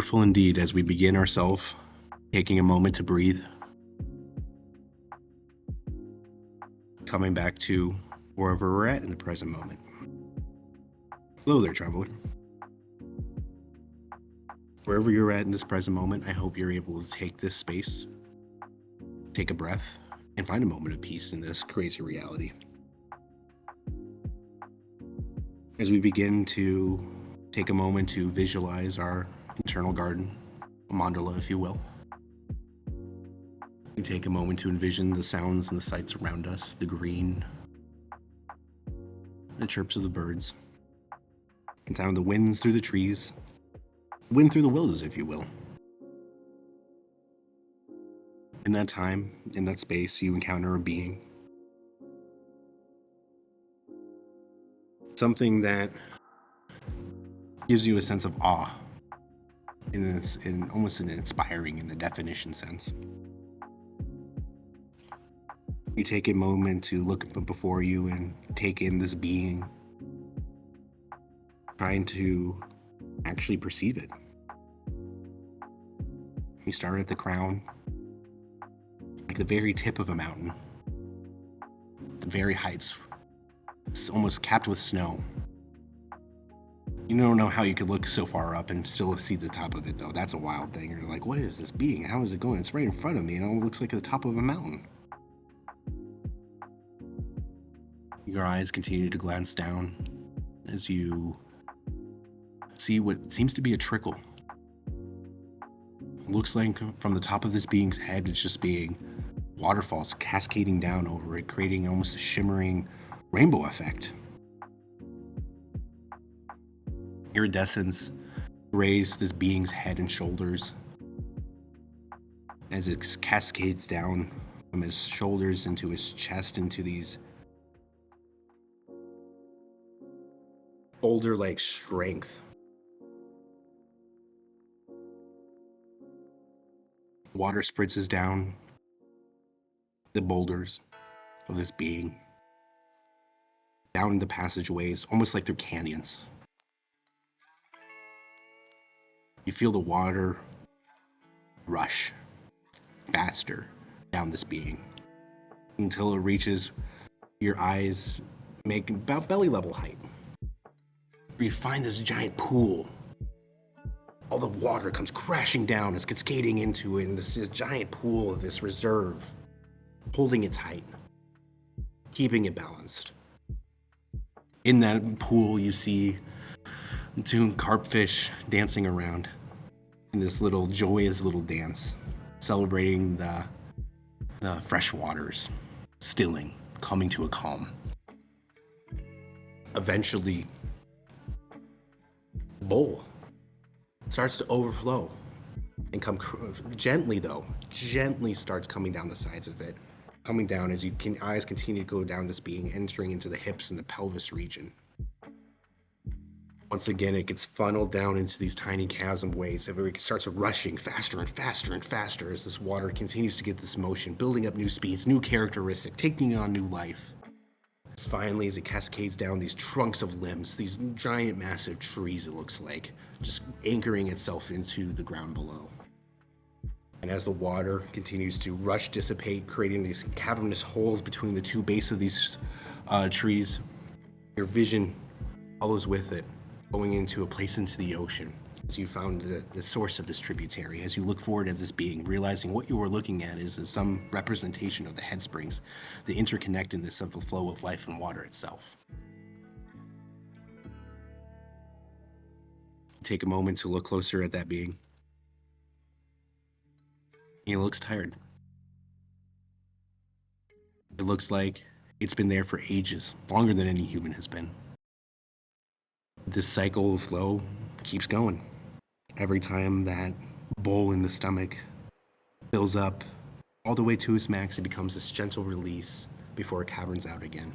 Wonderful indeed as we begin ourselves, taking a moment to breathe, coming back to wherever we're at in the present moment. Hello there, traveler. Wherever you're at in this present moment, I hope you're able to take this space, take a breath, and find a moment of peace in this crazy reality. As we begin to take a moment to visualize our internal garden, a mandala, if you will. We take a moment to envision the sounds and the sights around us, the green, the chirps of the birds, and sound of the winds through the trees, wind through the willows, if you will. In that time, in that space, you encounter a being. Something that gives you a sense of awe, in almost an inspiring in the definition sense. You take a moment to look before you and take in this being, trying to actually perceive it. You start at the crown, like the very tip of a mountain. The very heights, it's almost capped with snow. You don't know how you could look so far up and still see the top of it, though. That's a wild thing. You're like, what is this being? How is it going? It's right in front of me, and it looks like the top of a mountain. Your eyes continue to glance down as you see what seems to be a trickle. It looks like from the top of this being's head, it's just being waterfalls cascading down over it, creating almost a shimmering rainbow effect. Iridescence raised this being's head and shoulders as it cascades down from his shoulders into his chest, into these boulder-like strength. Water spritzes down the boulders of this being, down the passageways, almost like they're canyons. You feel the water rush faster down this being until it reaches your eyes, making about belly level height. You find this giant pool. All the water comes crashing down, it's cascading into it, and this giant pool of this reserve, holding it tight, keeping it balanced. In that pool, you see two carpfish dancing around in this little joyous little dance, celebrating the fresh waters, stilling, coming to a calm. Eventually, the bowl starts to overflow and come gently starts coming down the sides of it, coming down as eyes continue to go down this being, entering into the hips and the pelvis region. Once again, it gets funneled down into these tiny chasm ways. It starts rushing faster and faster and faster as this water continues to get this motion, building up new speeds, new characteristics, taking on new life. Finally, as it cascades down these trunks of limbs, these giant massive trees, it looks like, just anchoring itself into the ground below. And as the water continues to rush, dissipate, creating these cavernous holes between the two bases of these trees, your vision follows with it, going into a place into the ocean. As you found the source of this tributary, as you look forward at this being, realizing what you were looking at is some representation of the head springs, the interconnectedness of the flow of life and water itself. Take a moment to look closer at that being. He looks tired. It looks like it's been there for ages, longer than any human has been. This cycle of flow keeps going. Every time that bowl in the stomach fills up all the way to its max, it becomes this gentle release before it caverns out again.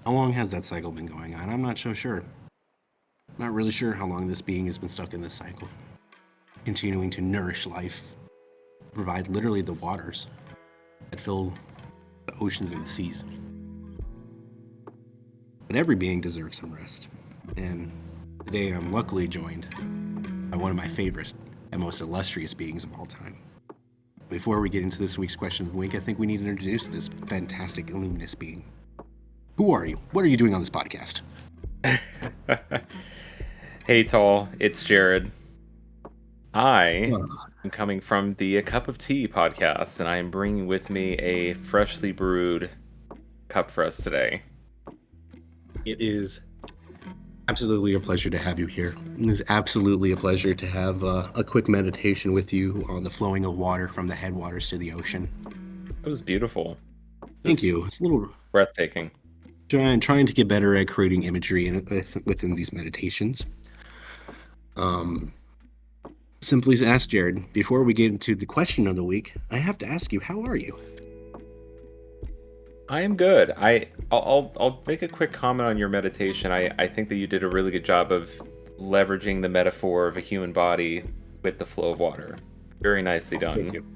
How long has that cycle been going on? I'm not so sure. I'm not really sure how long this being has been stuck in this cycle, continuing to nourish life, provide literally the waters that fill the oceans and the seas. But every being deserves some rest. And today I'm luckily joined by one of my favorite and most illustrious beings of all time. Before we get into this week's question of the week, I think we need to introduce this fantastic Illuminous being. Who are you? What are you doing on this podcast? Hey, Tall, it's Jared. I am coming from the A Cup of Tea podcast, and I am bringing with me a freshly brewed cup for us today. It is absolutely a pleasure to have you here. It is absolutely a pleasure to have a quick meditation with you on the flowing of water from the headwaters to the ocean. It was beautiful. Thank you. It's a little breathtaking. Trying to get better at creating imagery within these meditations. Simply ask Jared, before we get into the question of the week, I have to ask you, how are you? I am good. I'll make a quick comment on your meditation. I think that you did a really good job of leveraging the metaphor of a human body with the flow of water. Very nicely done. Thank you.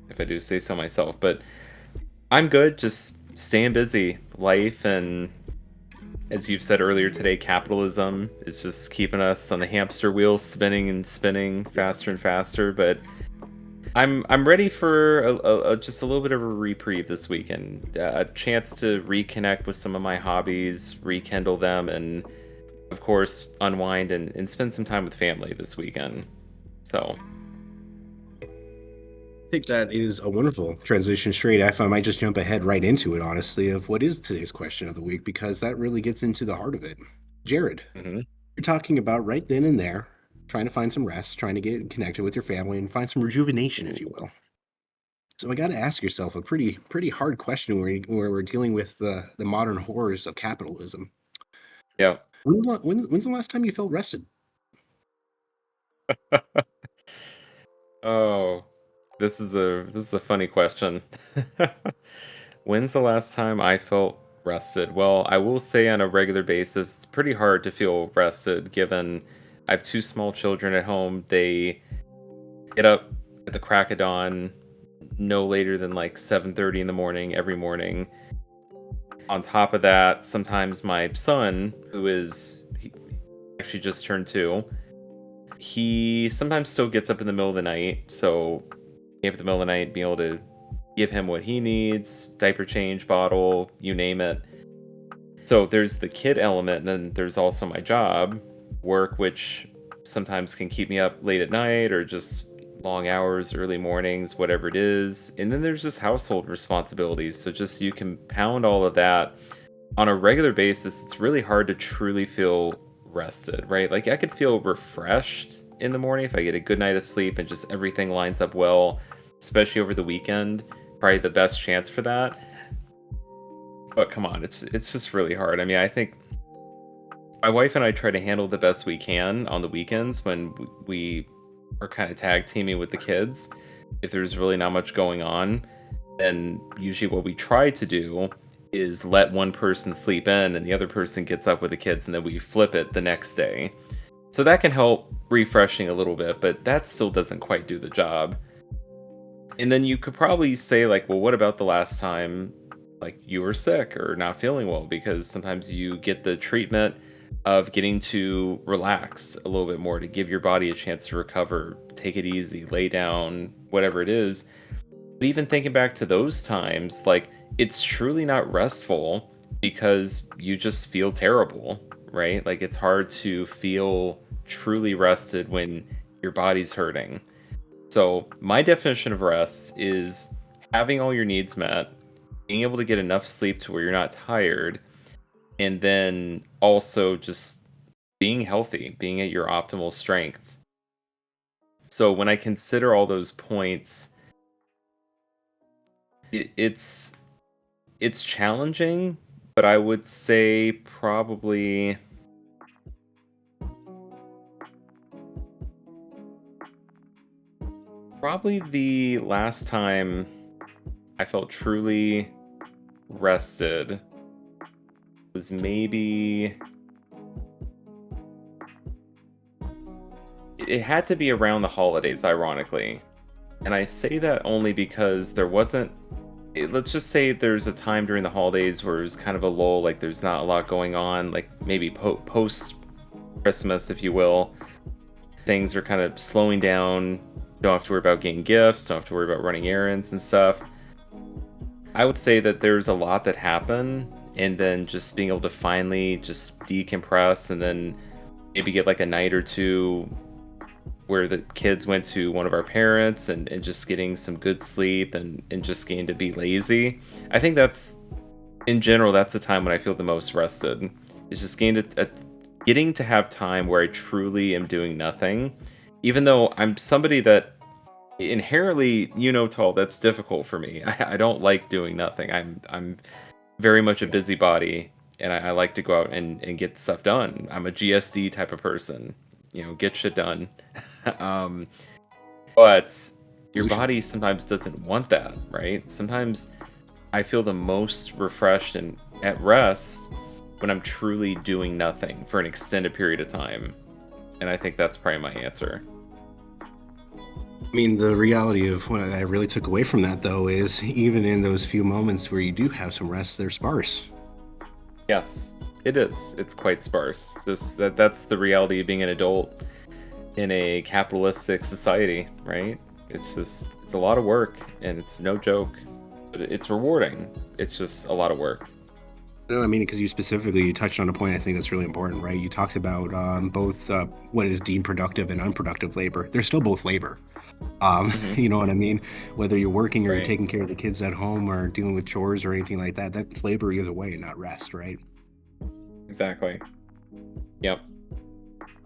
If I do say so myself. But I'm good, just staying busy. Life, and as you've said earlier today, capitalism is just keeping us on the hamster wheel, spinning and spinning faster and faster. But I'm ready for just a little bit of a reprieve this weekend, a chance to reconnect with some of my hobbies, rekindle them, and of course unwind and spend some time with family this weekend. So I think that is a wonderful transition straight. I might just jump ahead right into it, honestly, of what is today's question of the week, because that really gets into the heart of it. Jared, You're talking about right then and there, trying to find some rest, trying to get connected with your family and find some rejuvenation, if you will. So I got to ask yourself a pretty hard question where we're dealing with the modern horrors of capitalism. Yeah. When's the last time you felt rested? Oh, this is a funny question. When's the last time I felt rested? Well, I will say on a regular basis, it's pretty hard to feel rested given I have two small children at home. They get up at the crack of dawn, no later than like 7:30 in the morning every morning. On top of that, sometimes my son, he actually just turned 2, he sometimes still gets up in the middle of the night. So, at the middle of the night, being able to give him what he needs, diaper change, bottle, you name it. So there's the kid element, and then there's also my job, work, which sometimes can keep me up late at night or just long hours, early mornings, whatever it is. And then there's just household responsibilities. So just you compound all of that on a regular basis. It's really hard to truly feel rested, right? Like I could feel refreshed in the morning if I get a good night of sleep and just everything lines up well, especially over the weekend. Probably the best chance for that. But come on, it's just really hard. I mean, I think my wife and I try to handle the best we can on the weekends when we are kind of tag teaming with the kids. If there's really not much going on, then usually what we try to do is let one person sleep in and the other person gets up with the kids, and then we flip it the next day. So that can help refreshing a little bit, but that still doesn't quite do the job. And then you could probably say like, well, what about the last time like you were sick or not feeling well? Because sometimes you get the treatment of getting to relax a little bit more, to give your body a chance to recover, take it easy, lay down, whatever it is. But even thinking back to those times, like it's truly not restful because you just feel terrible, right? Like it's hard to feel truly rested when your body's hurting. So my definition of rest is having all your needs met, being able to get enough sleep to where you're not tired, and then also just being healthy, being at your optimal strength. So when I consider all those points, it's challenging, but I would say probably the last time I felt truly rested was maybe, it had to be around the holidays, ironically. And I say that only because let's just say there's a time during the holidays where it's kind of a lull, like there's not a lot going on, like maybe post Christmas, if you will. things are kind of slowing down. Don't have to worry about getting gifts, don't have to worry about running errands and stuff. I would say that there's a lot that happen, and then just being able to finally just decompress and then maybe get like a night or two where the kids went to one of our parents and just getting some good sleep and just getting to be lazy. I think that's in general, that's the time when I feel the most rested. It's just getting to have time where I truly am doing nothing, even though I'm somebody that inherently, Tall, that's difficult for me. I don't like doing nothing. I'm very much a busybody, and I like to go out and get stuff done. I'm a GSD type of person, get shit done. um, but your Solutions. body sometimes doesn't want that, right? Sometimes I feel the most refreshed and at rest when I'm truly doing nothing for an extended period of time. And I think that's probably my answer. I mean, the reality of what I really took away from that, though, is even in those few moments where you do have some rest, they're sparse. Yes, it is. It's quite sparse. Just that's the reality of being an adult in a capitalistic society, right? It's a lot of work and it's no joke, but it's rewarding. It's just a lot of work. No, I mean, because you touched on a point I think that's really important, right? You talked about both what is deemed productive and unproductive labor. They're still both labor. Hmm. You know what I mean? Whether you're working or you're Right. taking care of the kids at home or dealing with chores or anything like that, that's labor either way, not rest, right? Exactly. Yep.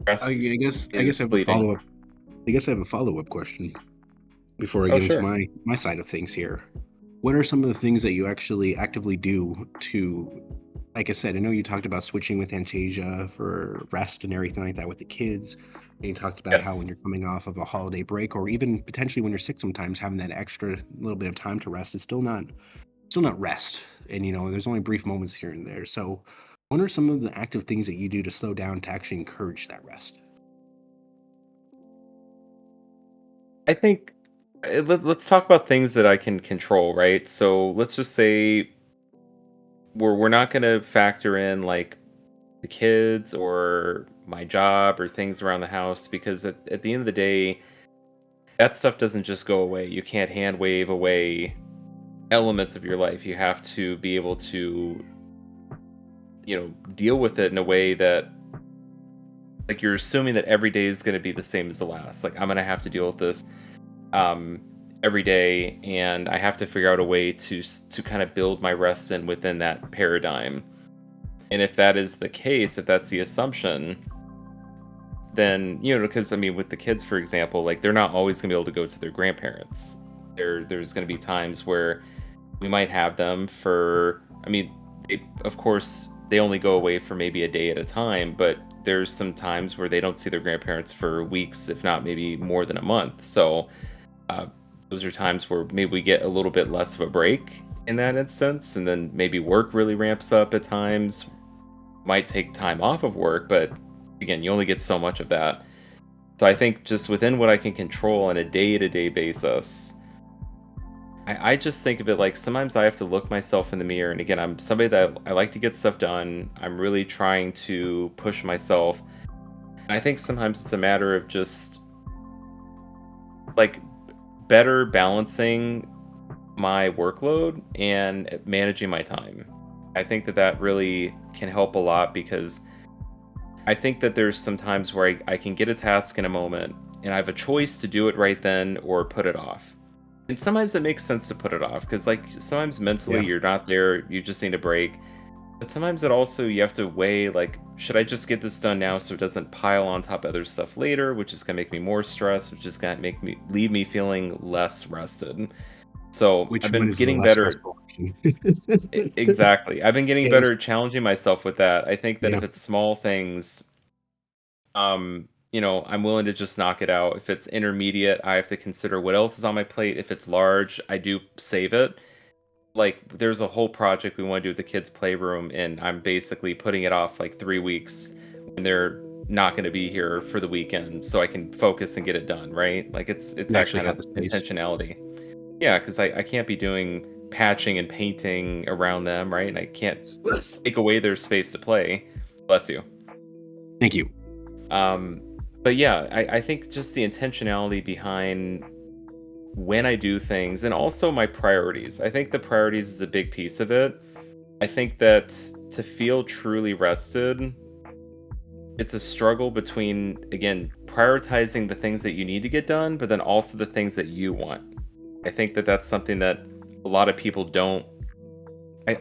I, Rest I guess I guess is I have a fleeting. follow up. I guess I have a follow up question before I Oh, get into sure. my side of things here. What are some of the things that you actually actively do to, like I said, I know you talked about switching with Fantasia for rest and everything like that with the kids. And you talked about how when Yes. you're coming off of a holiday break or even potentially when you're sick sometimes having that extra little bit of time to rest is still not rest. And there's only brief moments here and there. So what are some of the active things that you do to slow down to actually encourage that rest? I think let's talk about things that I can control, right? So let's just say we're not going to factor in like the kids or my job or things around the house because at the end of the day, that stuff doesn't just go away. You can't hand wave away elements of your life. You have to be able to, deal with it in a way that like you're assuming that every day is going to be the same as the last. Like I'm going to have to deal with this um every day and I have to figure out a way to kind of build my rest in within that paradigm. And if that is the case, if that's the assumption, then because I mean with the kids for example, like they're not always going to be able to go to their grandparents. There's going to be times where we might have them for I mean of course they only go away for maybe a day at a time, but there's some times where they don't see their grandparents for weeks if not maybe more than a month. So uh, those are times where maybe we get a little bit less of a break in that instance, and then maybe work really ramps up at times. Might take time off of work, but again, you only get so much of that. So I think just within what I can control on a day-to-day basis, I just think of it like sometimes I have to look myself in the mirror. And again, I'm somebody that I like to get stuff done. I'm really trying to push myself. And I think sometimes it's a matter of just like better balancing my workload and managing my time. I think that that really can help a lot because I think that there's some times where I can get a task in a moment and I have a choice to do it right then or put it off. And sometimes it makes sense to put it off because, like, sometimes mentally Yeah. you're not there, you just need a break. But sometimes it also, you have to weigh, like, should I just get this done now so it doesn't pile on top of other stuff later, which is going to make me more stressed, which is going to leave me feeling less rested. So Which I've one been is the getting less better. stressful option? Exactly. I've been getting Yeah. better at challenging myself with that. I think that Yeah. if it's small things, I'm willing to just knock it out. If it's intermediate, I have to consider what else is on my plate. If it's large, I do save it. Like there's a whole project we want to do with the kids' playroom, and I'm basically putting it off like 3 weeks when they're not going to be here for the weekend, so I can focus and get it done. Right? Like it's And that actually kind have of the space. intentionality. Yeah, because I can't be doing patching and painting around them, right? And I can't take away their space to play. Bless you. Thank you. Um, but yeah, I think just the intentionality behind when I do things and also my priorities. I think the priorities is a big piece of it. I think that to feel truly rested, it's a struggle between, again, prioritizing the things that you need to get done, but then also the things that you want. I think that that's something that a lot of people don't. I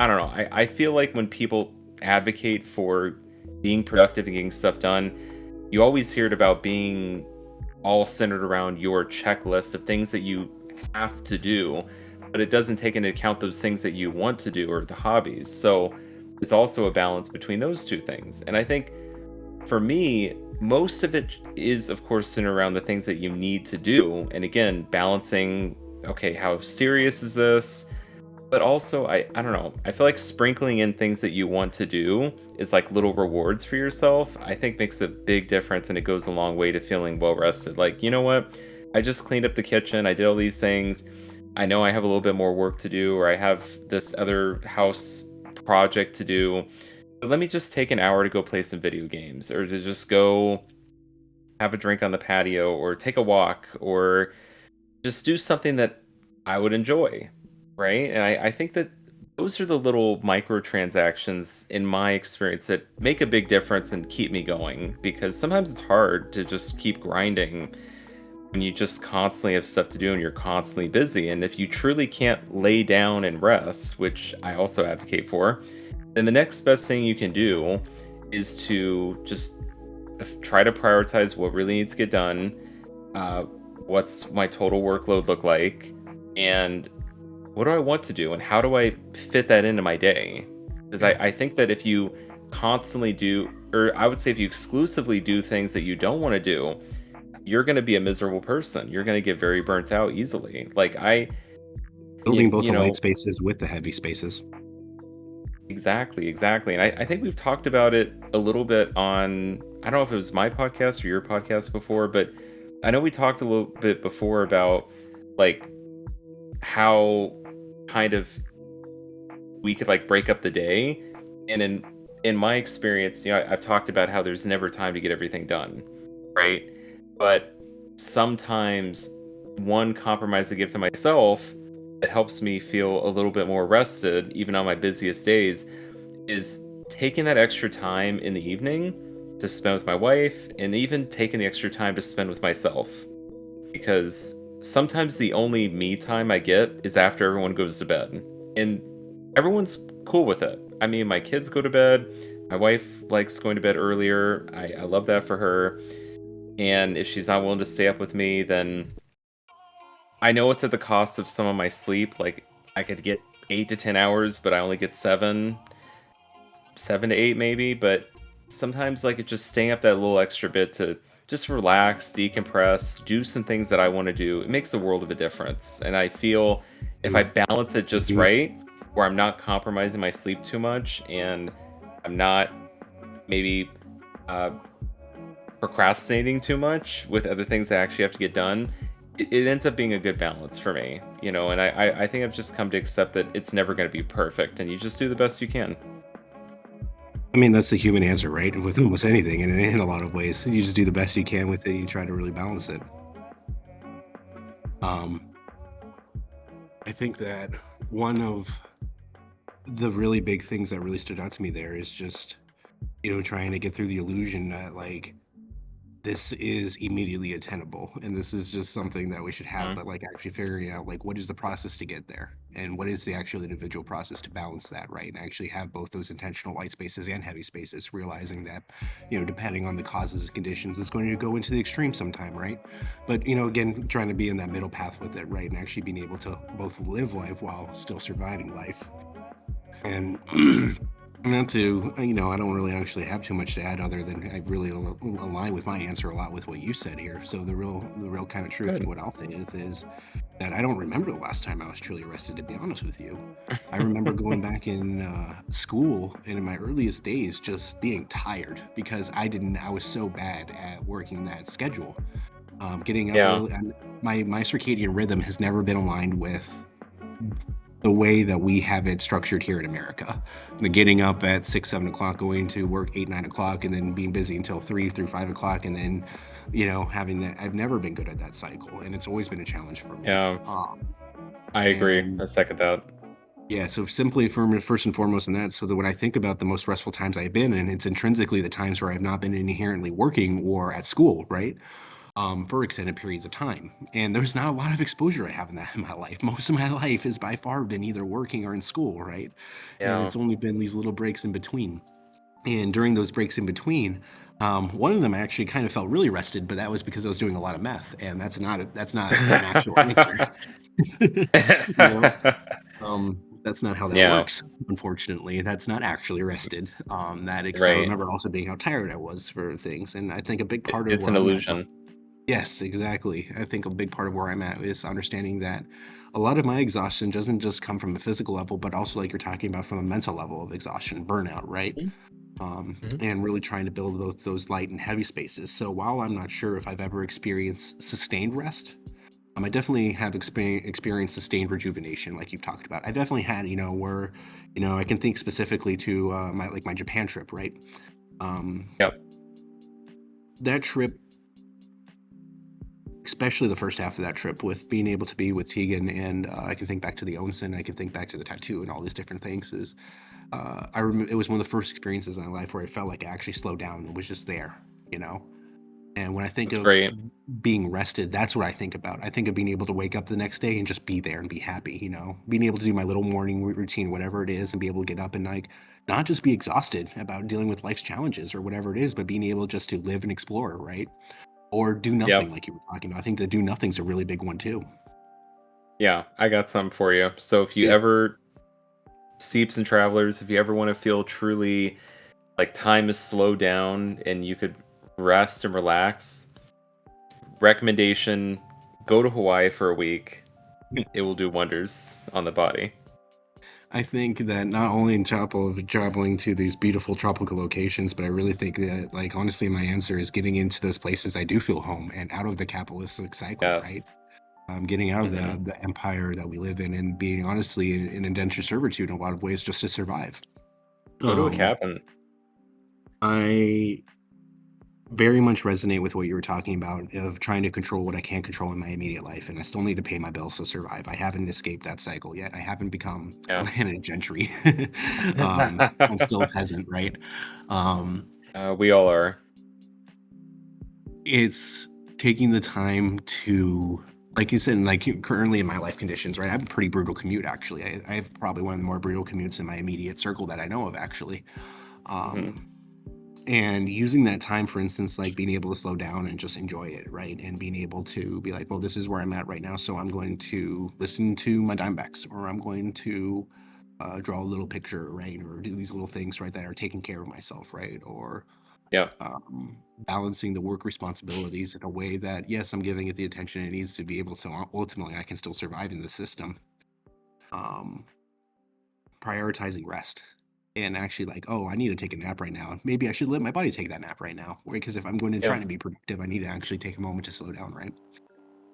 don't know. I feel like when people advocate for being productive and getting stuff done, you always hear it about being all centered around your checklist of things that you have to do, but it doesn't take into account those things that you want to do or the hobbies. So it's also a balance between those two things. And I think for me, most of it is, of course, centered around the things that you need to do. And again, balancing, okay, how serious is this? But also, I don't know. I feel like sprinkling in things that you want to do is like little rewards for yourself. I think makes a big difference and it goes a long way to feeling well rested. Like, you know what? I just cleaned up the kitchen. I did all these things. I know I have a little bit more work to do, or I have this other house project to do. But let me just take an hour to go play some video games, or to just go have a drink on the patio, or take a walk, or just do something that I would enjoy, right? And I think that those are the little microtransactions in my experience that make a big difference and keep me going, because sometimes it's hard to just keep grinding when you just constantly have stuff to do and you're constantly busy. And if you truly can't lay down and rest, which I also advocate for, then the next best thing you can do is to just try to prioritize what really needs to get done. What's my total workload look like? And what do I want to do? And how do I fit that into my day? Because I think that if you constantly do, or I would say if you exclusively do things that you don't want to do, you're going to be a miserable person. You're going to get very burnt out easily. Like Building both you the light know, spaces with the heavy spaces. exactly, exactly. And I think we've talked about it a little bit on, I don't know if it was my podcast or your podcast before, but I know we talked a little bit before about like how kind of we could like break up the day. And in my experience, I've talked about how there's never time to get everything done, right? But sometimes one compromise I give to myself that helps me feel a little bit more rested, even on my busiest days, is taking that extra time in the evening to spend with my wife, and even taking the extra time to spend with myself. Because sometimes the only me time I get is after everyone goes to bed. And everyone's cool with it. I mean, my kids go to bed. My wife likes going to bed earlier. I love that for her. And if she's not willing to stay up with me, then I know it's at the cost of some of my sleep. Like, I could get 8 to 10 hours, but I only get 7 to 8 maybe. But sometimes, like, it's just staying up that little extra bit to just relax, decompress, do some things that I want to do. It makes a world of a difference. And I feel if I balance it just Mhm. right, where I'm not compromising my sleep too much and I'm not maybe uh, procrastinating too much with other things that I actually have to get done, it ends up being a good balance for me, and I think I've just come to accept that it's never going to be perfect and you just do the best you can. I mean, that's the human answer, right? With almost anything, and in a lot of ways, you just do the best you can with it. And you try to really balance it. Um, I think that one of the really big things that really stood out to me there is just, trying to get through the illusion that like this is immediately attainable and this is just something that we should have, Mhm. but like actually figuring out like what is the process to get there and what is the actual individual process to balance that, right? And actually have both those intentional light spaces and heavy spaces, realizing that, depending on the causes and conditions, it's going to go into the extreme sometime, right? But again, trying to be in that middle path with it, right? And actually being able to both live life while still surviving life. And not to, I don't really actually have too much to add other than I really align with my answer a lot with what you said here. So the real kind of truth and Good. what I'll say is that I don't remember the last time I was truly rested, to be honest with you. I remember going back in school and in my earliest days just being tired because I was so bad at working that schedule. Getting up Yeah. early, and my circadian rhythm has never been aligned with the way that we have it structured here in America. The getting up at 6, 7 o'clock, going to work 8, 9 o'clock, and then being busy until 3 through 5 o'clock, and then, having that. I've never been good at that cycle, and it's always been a challenge for me. Yeah, I agree. And I second that. yeah, so simply for first and foremost in that, so that when I think about the most stressful times I've been in, it's intrinsically the times where I've not been inherently working or at school, right? For extended periods of time. And there's not a lot of exposure I have in that in my life. Most of my life has by far been either working or in school, right? And Yeah. it's only been these little breaks in between. And during those breaks in between, one of them I actually kind of felt really rested, but that was because I was doing a lot of meth, and that's not an actual answer. you know, that's not how that Yeah, works. Unfortunately, that's not actually rested. That because I right. remember also being how tired I was for things, and I think a big part of It's where an I'm at. illusion. Yes, exactly. I think a big part of where I'm at is understanding that a lot of my exhaustion doesn't just come from a physical level, but also like you're talking about from a mental level of exhaustion, burnout, right? Mhm, mhm. And really trying to build both those light and heavy spaces. So while I'm not sure if I've ever experienced sustained rest, I definitely have experienced sustained rejuvenation, like you've talked about. I definitely had, where, I can think specifically to my Japan trip, right? Um, Yep. that trip, especially the first half of that trip, with being able to be with Tegan, and I can think back to the onsen, I can think back to the tattoo, and all these different things. Is I remember it was one of the first experiences in my life where I felt like I actually slowed down and was just there, you know. And when I think That's of great. being rested, that's what I think about. I think of being able to wake up the next day and just be there and be happy, being able to do my little morning routine, whatever it is, and be able to get up and like not just be exhausted about dealing with life's challenges or whatever it is, but being able just to live and explore, right? Or do Yep. nothing like you were talking about. I think the do nothing's a really big one too. Yeah, I got some for you. So if you Yeah. ever Seeps and Travelers, if you ever want to feel truly like time is slowed down and you could rest and relax, recommendation, go to Hawaii for a week. It will do wonders on the body. I think that not only in traveling to these beautiful tropical locations, but I really think that, like, honestly, my answer is getting into those places I do feel home and out of the capitalistic cycle, right? Yes. Getting out of Hmm. the empire that we live in and being honestly in indentured servitude in a lot of ways just to survive. Go to a Um, cabin. I very much resonate with what you were talking about of trying to control what I can't control in my immediate life, and I still need to pay my bills to survive. I haven't escaped that cycle yet. I haven't become a Yeah. landed gentry. I'm still a peasant, right? Um, We all are. it's taking the time to, like you said, like currently in my life conditions, right? I have a pretty brutal commute, actually. I have probably one of the more brutal commutes in my immediate circle that I know of, actually. Hmm. Um, and using that time, for instance, like being able to slow down and just enjoy it, right? And being able to be like, well, this is where I'm at right now, so I'm going to listen to my Dimebacks, or I'm going to draw a little picture, right? Or do these little things, right, that are taking care of myself, right? Or Yep. balancing the work responsibilities in a way that, yes, I'm giving it the attention it needs to be able to ultimately I can still survive in the system. Um, Prioritizing rest and actually like, oh, I need to take a nap right now. Maybe I should let my body take that nap right now, right? Because if I'm going to try Yep. to be productive, I need to actually take a moment to slow down, right?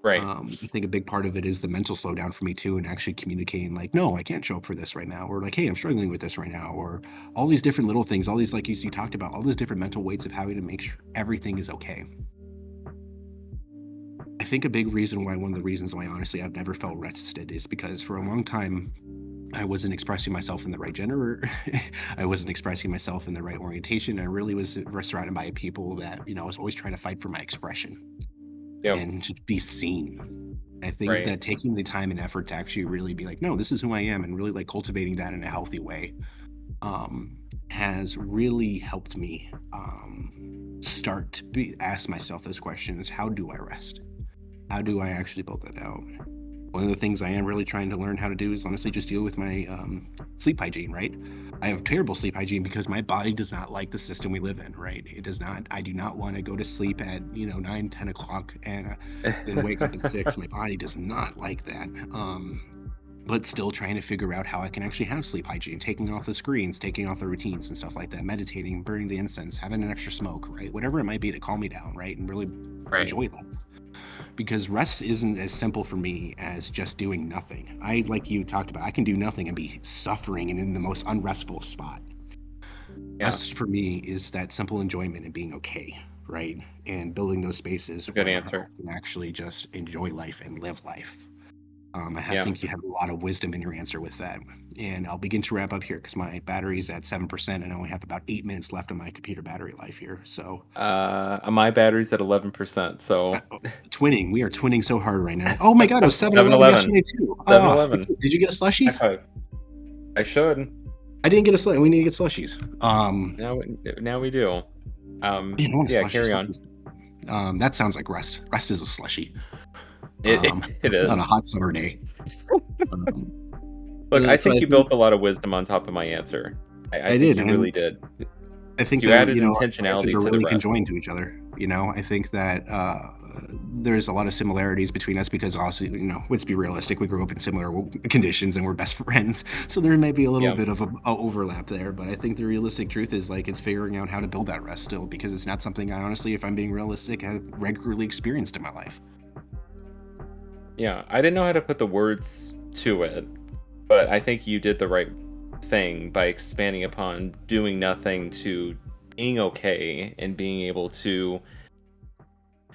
Right. I think a big part of it is the mental slowdown for me too, and actually communicating like, no, I can't show up for this right now, or like, hey, I'm struggling with this right now, or all these different little things, all these, like you talked about, all those different mental weights of having to make sure everything is okay. I think a big reason why, one of the reasons why, honestly, I've never felt rested is because for a long time, I wasn't expressing myself in the right gender. I wasn't expressing myself in the right orientation. I really was surrounded by people that, I was always trying to fight for my expression Yep. and to be seen. I think Right. that taking the time and effort to actually really be like, no, this is who I am, and really like cultivating that in a healthy way, um, has really helped me start to ask myself those questions. How do I rest? How do I actually build that out? One of the things I am really trying to learn how to do is honestly just deal with my sleep hygiene, right? I have terrible sleep hygiene because my body does not like the system we live in, right? It does not. I do not want to go to sleep at 9, 10 o'clock and then wake up at 6. My body does not like that. But still trying to figure out how I can actually have sleep hygiene, taking off the screens, taking off the routines and stuff like that, meditating, burning the incense, having an extra smoke, right? Whatever it might be to calm me down, right? And really Right. enjoy that. because rest isn't as simple for me as just doing nothing. I, like you talked about, I can do nothing and be suffering and in the most unrestful spot. Yeah, Rest for me is that simple enjoyment and being okay, right? And building those spaces a good where I answer. can actually just enjoy life and live life. I Yeah. think you have a lot of wisdom in your answer with that. And I'll begin to wrap up here because my battery's at 7% and I only have about 8 minutes left on my computer battery life here. So, My battery's at 11%, uh, so twinning, we are twinning so hard right now. Oh my God, it was 7-Eleven 7-Eleven. yesterday too. Oh, 7-Eleven. did you get a High slushie? five. I should. I didn't get a slushie. We need to get slushies. Now we do. Man, I want a Yeah, slushie. carry on. That sounds like rest. Rest is a slushie. It Um, it on a is. hot summer day. Um, Look, I so think I you think built a lot of wisdom on top of my answer. I I think did, you and really did. I 'Cause think you that added our answers intentionality are to the really rest. conjoined to each other. I think that there's a lot of similarities between us because also, let's be realistic, we grew up in similar conditions and we're best friends. So there may be a little Yeah. bit of a overlap there, but I think the realistic truth is like it's figuring out how to build that rest still because it's not something I honestly, if I'm being realistic, have regularly experienced in my life. Yeah, I didn't know how to put the words to it, but I think you did the right thing by expanding upon doing nothing to being okay and being able to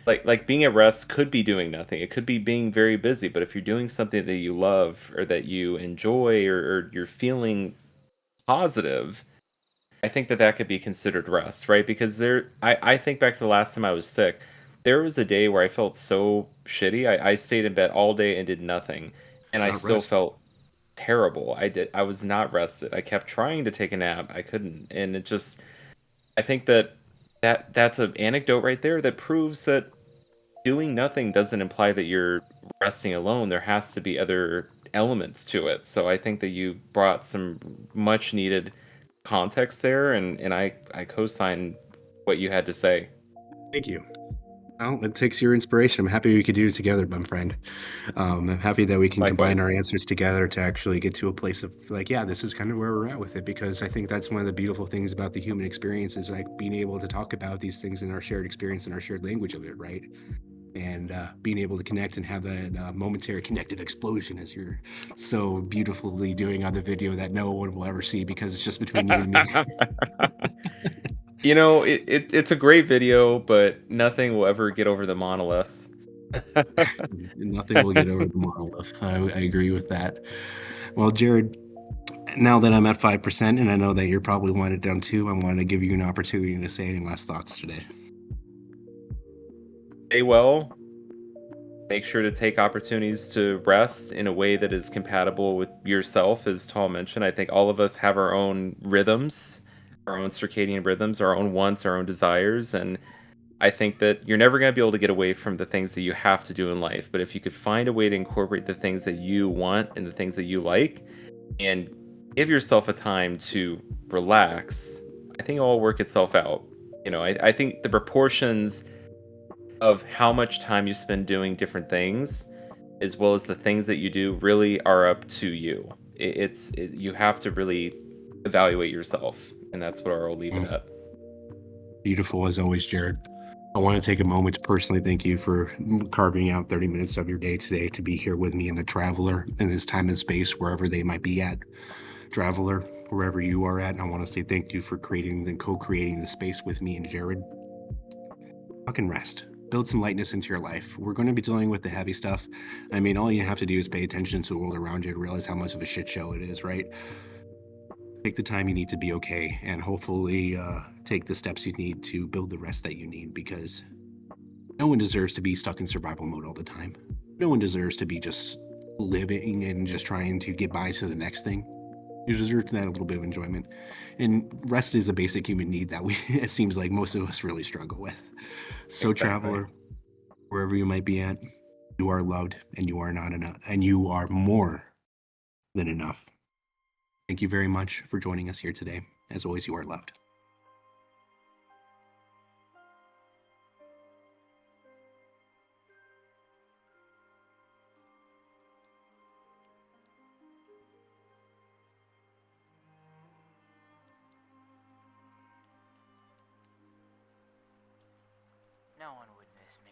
like being at rest could be doing nothing. It could be being very busy, but if you're doing something that you love or that you enjoy or you're feeling positive, I think that that could be considered rest, right? Because I think back to the last time I was sick. There was a day where I felt so shitty. I stayed in bed all day and did nothing, and It's I not still rest. felt terrible. I was not rested. I kept trying to take a nap. I couldn't, and it just. I think that's an anecdote right there that proves that doing nothing doesn't imply that you're resting alone. There has to be other elements to it. So I think that you brought some much needed context there, and I co-sign what you had to say. Thank you. Well, it takes your inspiration. I'm happy we could do it together, my friend. I'm happy that we can combine Likewise. our answers together to actually get to a place of like, yeah, this is kind of where we're at with it because I think that's one of the beautiful things about the human experience is like being able to talk about these things in our shared experience and our shared language of it, right? And being able to connect and have that momentary connective explosion as you're so beautifully doing on the video that no one will ever see because it's just between you and me. It's a great video, but nothing will ever get over the monolith. Nothing will get over the monolith. I agree with that. Well, Jared, now that I'm at 5%, and I know that you're probably winded down too, I wanted to give you an opportunity to say any last thoughts today. Stay well. Make sure to take opportunities to rest in a way that is compatible with yourself, as Tom mentioned. I think all of us have our own rhythms, our own circadian rhythms, our own wants, our own desires, and I think that you're never going to be able to get away from the things that you have to do in life. But if you could find a way to incorporate the things that you want and the things that you like, and give yourself a time to relax, I think it'll all work itself out. I think the proportions of how much time you spend doing different things as well as the things that you do really are up to you. You have to really evaluate yourself, and that's where I'll leave it Mm, at. beautiful as always, Jared. I want to take a moment to personally thank you for carving out 30 minutes of your day today to be here with me in the Traveler in this time and space, wherever they might be at. Traveler, wherever you are at. And I want to say thank you for creating and co-creating the space with me and Jared. Fucking rest. Build some lightness into your life. We're going to be dealing with the heavy stuff. I mean, all you have to do is pay attention to the world around you to realize how much of a shit show it is, right? Take the time you need to be okay and hopefully take the steps you need to build the rest that you need because no one deserves to be stuck in survival mode all the time. No one deserves to be just living and just trying to get by to the next thing. You deserve that a little bit of enjoyment. And rest is a basic human need that it seems like most of us really struggle with. So, Exactly. traveler, wherever you might be at, you are loved and you are not enough, and you are more than enough. Thank you very much for joining us here today. As always, you are loved. No one would miss me.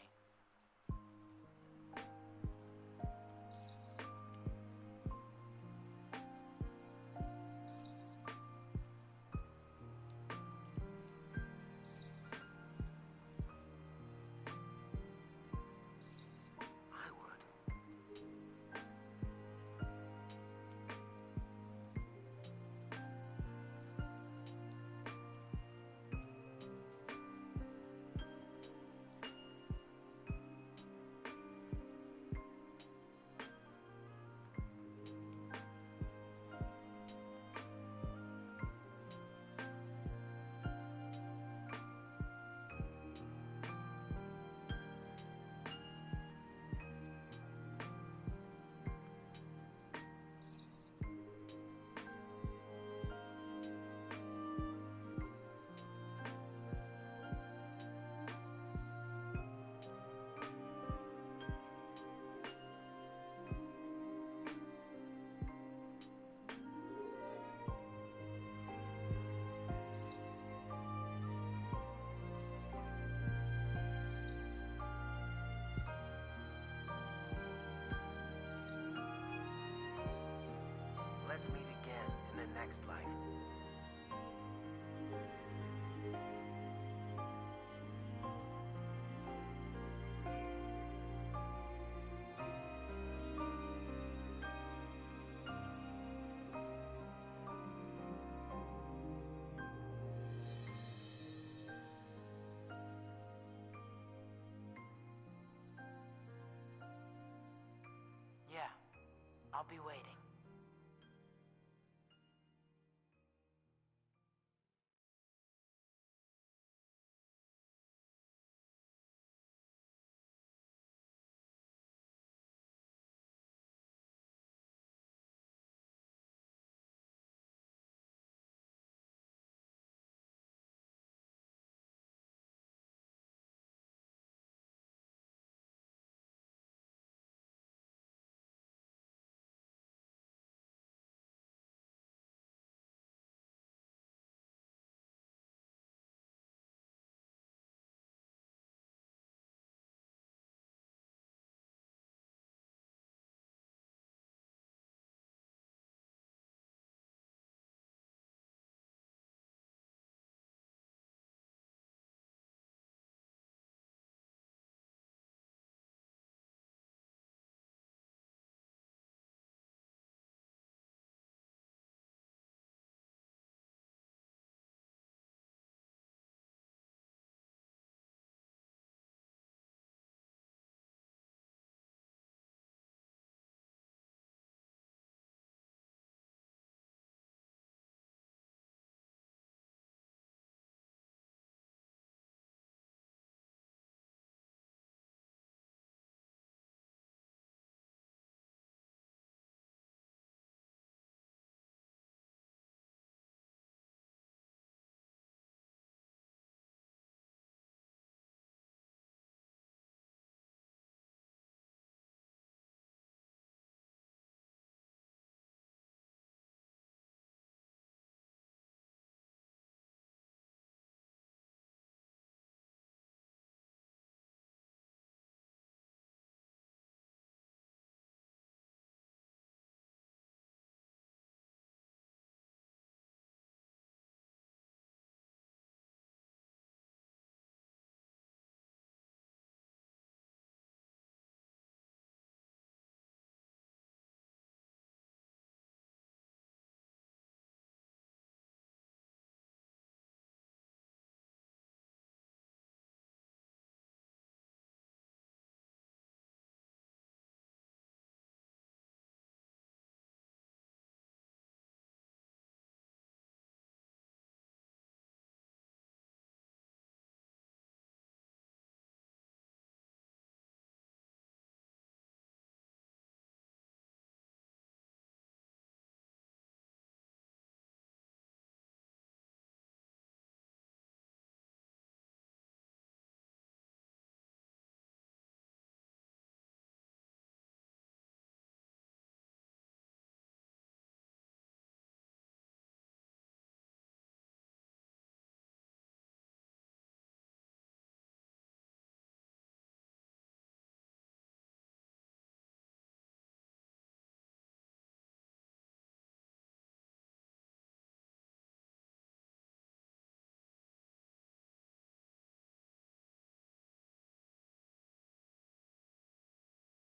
next life. Yeah, I'll be waiting.